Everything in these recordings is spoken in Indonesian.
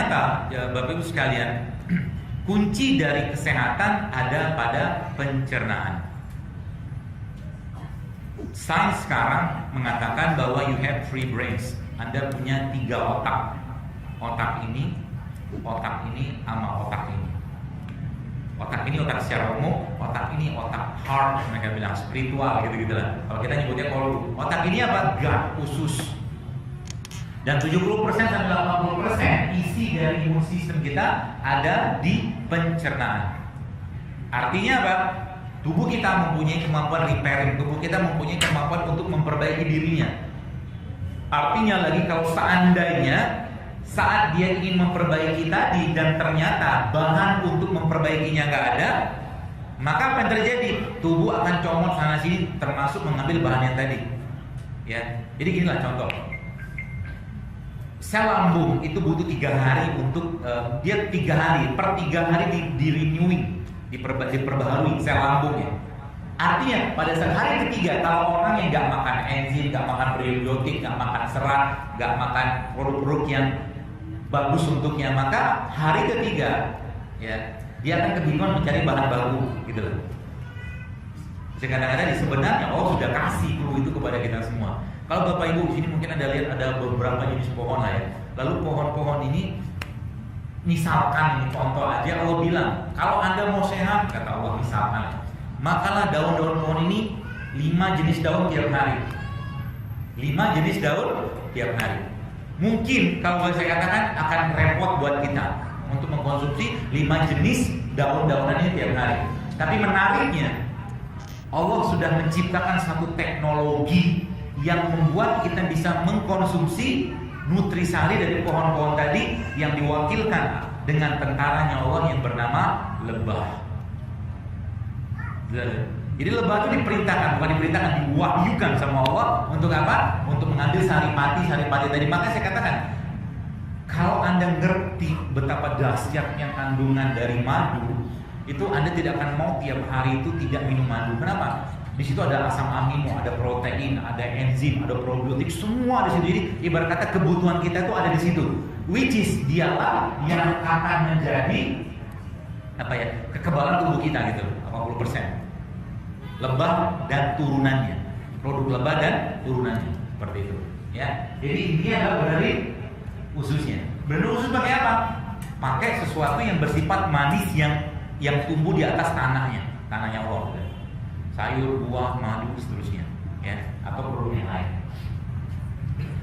ternyata ya, Bapak Ibu sekalian, kunci dari kesehatan ada pada pencernaan. Sains sekarang mengatakan bahwa you have three brains. Anda punya 3 otak. Otak ini, sama otak ini. Otak ini otak secara umum, otak ini otak heart, mereka bilang spiritual gitu-gitu lah. Kalau kita nyebutnya kolbu. Otak ini apa? Gut, usus. Dan 70% sampai 80% isi dari imun sistem kita ada di pencernaan. Artinya apa? Tubuh kita mempunyai kemampuan repairing, tubuh kita mempunyai kemampuan untuk memperbaiki dirinya. Artinya lagi kalau seandainya saat dia ingin memperbaiki tadi dan ternyata bahan untuk memperbaikinya nggak ada, maka apa yang terjadi? Tubuh akan comot sana sini, termasuk mengambil bahan yang tadi. Ya, jadi ginilah contoh. Sel lambung itu butuh 3 hari untuk dia 3 hari per 3 hari di renewing, diperbaharui sel lambungnya. Artinya pada saat hari ketiga, kalau orang yang nggak makan enzim, nggak makan prebiotik, nggak makan serat, nggak makan produk-produk yang bagus untuknya, maka hari ketiga ya dia akan kebingungan mencari bahan baku gitu loh. Jadi kadang-kadang sebenarnya sudah kasih clue itu kepada kita semua. Kalau Bapak Ibu di sini mungkin ada lihat ada beberapa jenis pohon lah ya. Lalu pohon-pohon ini, misalkan ini contoh aja, Allah bilang kalau Anda mau sehat, kata Allah misalkan, makalah daun-daun pohon ini 5 jenis daun tiap hari. 5 jenis daun tiap hari. Mungkin kalau saya katakan akan repot buat kita untuk mengkonsumsi 5 jenis daun-daunan ini tiap hari. Tapi menariknya, Allah sudah menciptakan satu teknologi yang membuat kita bisa mengkonsumsi nutrisari dari pohon-pohon tadi yang diwakilkan dengan tentaranya Allah yang bernama lebah. Jadi lebah itu diperintahkan, bukan diperintahkan, diwahyukan sama Allah untuk apa? Untuk mengambil saripati tadi. Makanya saya katakan, kalau Anda ngerti betapa dahsyatnya kandungan dari madu, itu Anda tidak akan mau tiap hari itu tidak minum madu. Kenapa? Di situ ada asam amino, ada protein, ada enzim, ada probiotik, semua di situ. Jadi ibarat kata kebutuhan kita itu ada di situ. Which is dialah yang akan menjadi kekebalan tubuh kita gitu, 80%. Lebah dan turunannya, produk lebah dan turunannya, seperti itu. Ya, jadi ini adalah benerin ususnya. Benerin usus pakai apa? Pakai sesuatu yang bersifat manis yang tumbuh di atas tanahnya Allah. Sayur, buah, madu, seterusnya, ya, atau produk yang lain.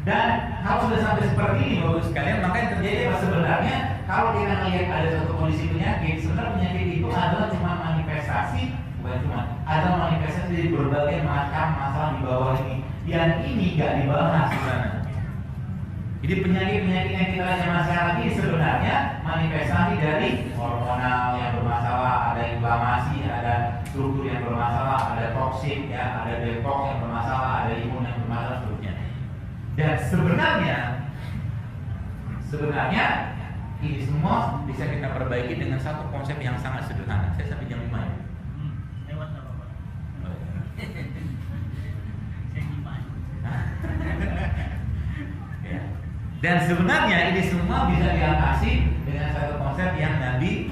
Dan kalau sudah sampai seperti ini, Bapak sekalian, maka yang terjadi apa sebenarnya? Kalau kita melihat ada suatu kondisi penyakit, sebenarnya penyakit itu adalah cuma manifestasi, bukan cuma, ada manifestasi dari berbagai macam masalah di bawah ini. Dan ini nggak dibahas sebenarnya. Jadi penyakit-penyakit yang kita lihat masalah ini sebenarnya manifestasi dari hormonal yang bermasalah, ada inflamasi, ada struktur yang bermasalah, ada toksik, ya, ada detox yang bermasalah, ada imun yang bermasalah, seterusnya. Dan sebenarnya ini semua bisa kita perbaiki dengan satu konsep yang sangat sederhana. Saya sampai jam 5 ya. Lewat nggak apa-apa. Saya gimana? Ya. Dan sebenarnya ini semua bisa diatasi dengan satu konsep yang Nabi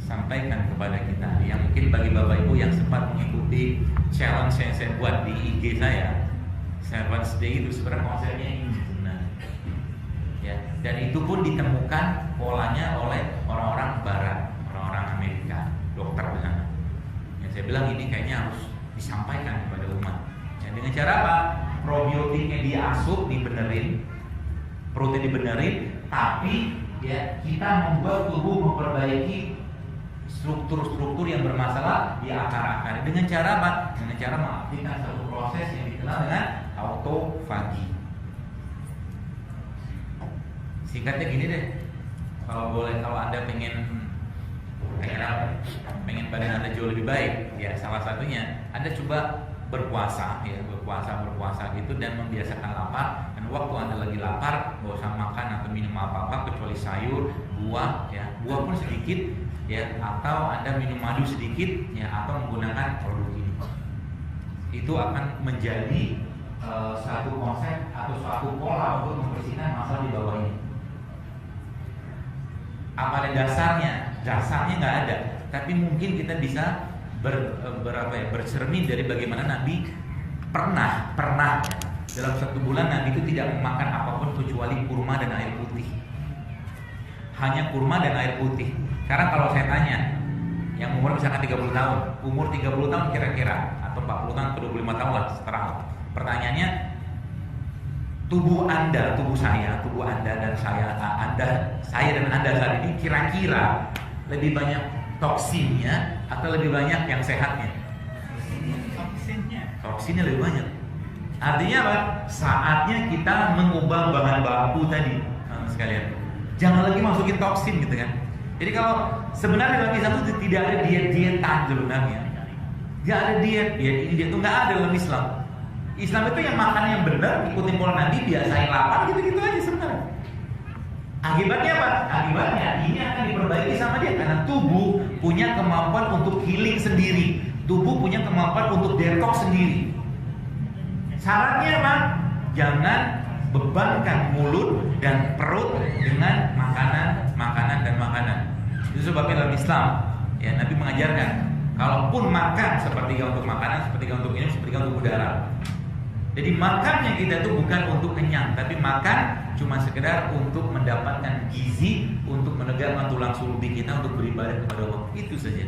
sampaikan kepada kita. Yang mungkin bagi Bapak Ibu yang sempat mengikuti challenge yang saya buat di IG saya, 7 Day itu sebenarnya konsepnya ini sebenarnya. Ya, dan itu pun ditemukan polanya oleh orang-orang Barat, orang-orang Amerika, dokter di sana. Yang saya bilang ini kayaknya harus disampaikan kepada umat. Ya, dengan cara apa? Probiotiknya diasup, dibenerin, protein dibenerin, tapi ya kita membuat tubuh memperbaiki struktur-struktur yang bermasalah di akar-akar. Dengan cara apa? Dengan cara mengaktifkan satu proses yang dikenal dengan autofagi. Singkatnya gini deh, kalau Anda pengen badan Anda jauh lebih baik, ya salah satunya Anda coba berpuasa gitu dan membiasakan lapar. Dan waktu Anda lagi lapar, nggak usah makan atau minum apa-apa kecuali sayur, buah, ya buah pun sedikit, ya, atau Anda minum madu sedikit, ya, atau menggunakan produk ini. Itu akan menjadi satu konsep atau suatu pola untuk membersihkan masalah di bawah ini. Apa ada dasarnya? Dasarnya nggak ada. Tapi mungkin kita bisa bercermin dari bagaimana Nabi pernah dalam 1 bulan Nabi itu tidak memakan apapun kecuali kurma dan air putih. Hanya kurma dan air putih. Sekarang kalau saya tanya, yang umur misalkan 30 tahun, umur 30 tahun kira-kira, atau 40 tahun atau 25 tahun lah, seterah. Pertanyaannya, tubuh Anda dan saya dan Anda saat ini kira-kira lebih banyak toksinnya atau lebih banyak yang sehatnya? Toksinnya lebih banyak. Artinya apa? Saatnya kita mengubah bahan baku tadi, sekalian. Jangan lagi masukin toksin gitu kan. Jadi kalau sebenarnya dalam Islam itu tidak ada diet-dietan sebenarnya. Tidak ada diet ini dia itu nggak ada dalam Islam. Islam itu yang makan yang benar, ikutin pola Nabi, biasain lapar gitu-gitu aja sebenarnya. Akibatnya apa? Akibatnya ini akan diperbaiki sama dia karena tubuh punya kemampuan untuk healing sendiri. Tubuh punya kemampuan untuk detox sendiri. Syaratnya apa? Jangan bebankan mulut dan perut dengan makanan. Itu sebabnya dalam Islam ya Nabi mengajarkan, kalaupun makan sepertiga untuk makanan, sepertiga untuk minum, sepertiga untuk udara. Jadi makannya kita itu bukan untuk kenyang, tapi makan cuma sekedar untuk mendapatkan gizi, untuk menegakkan tulang sulbi kita untuk beribadah kepada Allah. Itu saja.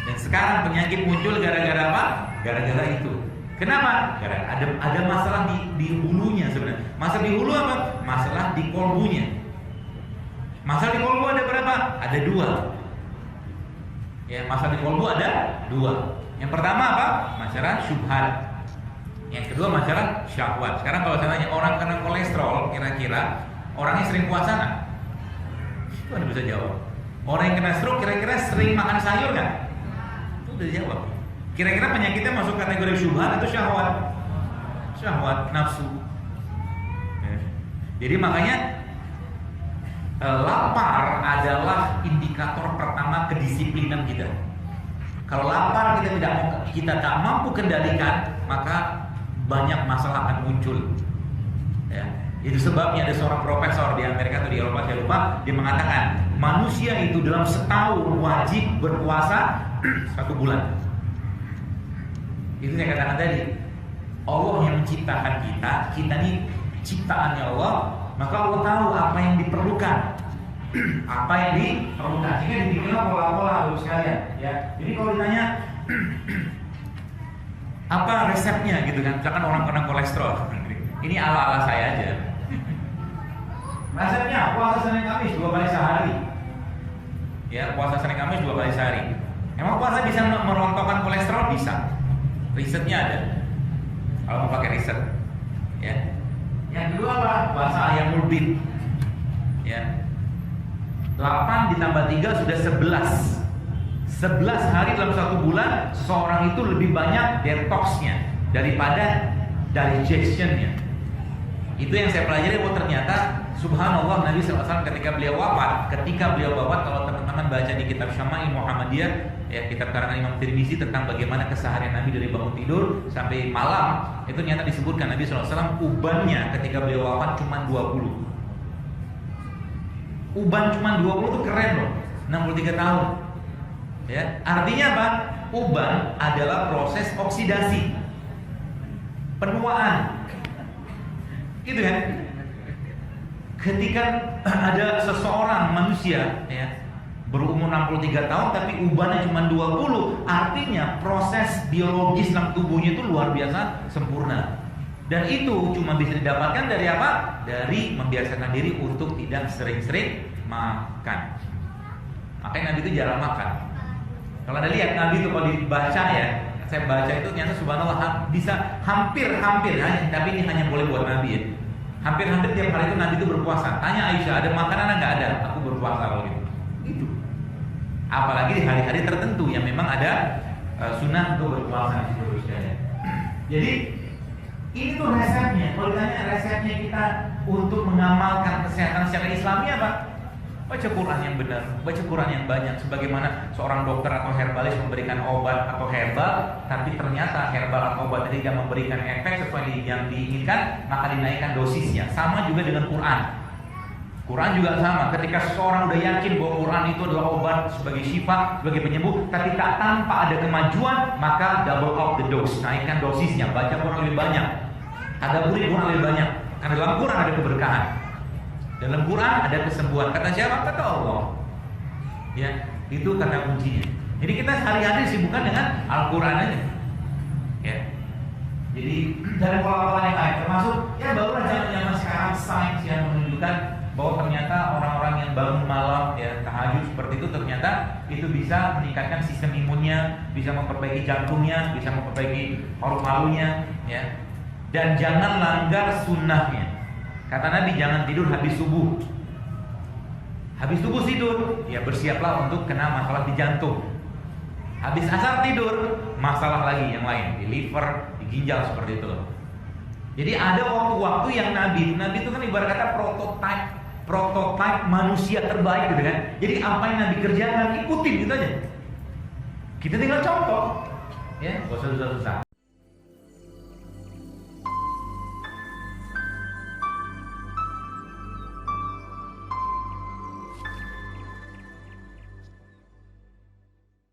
Dan sekarang penyakit muncul gara-gara apa? Gara-gara itu. Kenapa? Karena ada masalah di hulunya sebenarnya. Masalah di hulu apa? Masalah di kolbunya. Masalah di kolbu ada berapa? Ada 2. Ya, masalah di kolbu ada 2. Yang pertama apa? Masalah syubhat. Yang kedua masalah syahwat. Sekarang kalau saya tanya orang kena kolesterol, kira-kira orangnya sering puasa nggak? Itu Anda bisa jawab. Orang yang kena stroke kira-kira sering makan sayur nggak? Itu udah jawab. Kira-kira penyakitnya masuk kategori syubhat atau syahwat? Syahwat, nafsu. Ya. Jadi makanya lapar adalah indikator pertama kedisiplinan kita. Kalau lapar kita tak mampu kendalikan, maka banyak masalah akan muncul. Ya. Itu sebabnya ada seorang profesor di Amerika atau di Eropa, saya lupa, dia mengatakan manusia itu dalam setahun wajib berpuasa 1 bulan. Itu saya katakan tadi, Allah yang menciptakan kita ini ciptaannya Allah, maka Allah tahu apa yang diperlukan. Apa yang diperlukan. Sehingga dibikinlah pola-pola harus sekalian, ya. Jadi kalau ditanya apa resepnya gitu kan, misalkan orang kena kolesterol, ini ala-ala saya aja. Resepnya puasa Senin Kamis 2 kali sehari. Ya, puasa Senin Kamis 2 kali sehari. Emang puasa bisa merontokkan kolesterol? Bisa. Risetnya ada. Kalau mau pakai riset, ya. Yang kedua apa? Puasa ayam ulbit. Ya. 8 ditambah 3 sudah 11. 11 hari dalam 1 bulan seseorang itu lebih banyak detoxnya daripada digestionnya. Itu yang saya pelajari. Ternyata subhanallah Nabi SAW ketika beliau wafat, kalau teman-teman baca di kitab Syama'il Muhammadiyah, ya, kitab karangan Imam Tirmizi tentang bagaimana keseharian Nabi dari bangun tidur sampai malam, itu ternyata disebutkan Nabi SAW ubannya ketika beliau wafat cuma 20. Uban cuma 20 itu keren loh, 63 tahun. Ya, artinya apa? Uban adalah proses oksidasi, penuaan. Gitu kan? Ketika ada seseorang manusia ya berumur 63 tahun tapi ubannya cuma 20, artinya proses biologis dalam tubuhnya itu luar biasa sempurna. Dan itu cuma bisa didapatkan dari apa? Dari membiasakan diri untuk tidak sering-sering makan. Makanya Nabi itu jarang makan. Kalau Anda lihat Nabi itu kalau dibaca ya, saya baca itu ternyata subhanallah bisa hampir tapi ini hanya boleh buat Nabi ya. Hampir tiap hari itu Nabi itu berpuasa. Tanya Aisyah, ada makanan enggak? Ada. Aku berpuasa kalau gitu. Itu. Apalagi di hari-hari tertentu yang memang ada sunnah untuk berpuasa di situ. Jadi ini tuh resepnya. Kalau ditanya resepnya kita untuk mengamalkan kesehatan secara Islami apa? Baca Quran yang benar, baca Quran yang banyak. Sebagaimana seorang dokter atau herbalis memberikan obat atau herbal, tapi ternyata herbal atau obat tidak memberikan efek sesuai yang diinginkan, maka dinaikkan dosisnya. Sama juga dengan Quran. Quran juga sama. Ketika seseorang udah yakin bahwa Quran itu adalah obat sebagai syifa, sebagai penyembuh, tapi tak tanpa ada kemajuan, maka double up the dose, naikkan dosisnya, baca Quran lebih banyak, tadabburi Quran lebih banyak. Karena dalam Quran ada keberkahan, dalam Quran ada kesembuhan. Kata siapa? Kata Allah. Ya, itu kata kuncinya. Jadi kita hari-hari sibukkan dengan Al-Quran aja. Ya. Jadi dari pola-pola yang lain, termasuk ya barulah zaman sekarang sains yang menunjukkan bahwa ternyata orang-orang yang bangun malam ya tahajud seperti itu ternyata itu bisa meningkatkan sistem imunnya, bisa memperbaiki jantungnya, bisa memperbaiki paru-parunya, ya. Dan jangan langgar sunnahnya. Kata Nabi, jangan tidur habis subuh. Habis subuh tidur, ya bersiaplah untuk kena masalah di jantung. Habis asar tidur, masalah lagi yang lain di liver, di ginjal seperti itu. Jadi ada waktu-waktu yang Nabi itu kan ibarat kata prototipe manusia terbaik gitu kan. Jadi apa yang Nabi kerjakan ikutin gitu aja. Kita tinggal contoh, ya, gak usah susah-susah.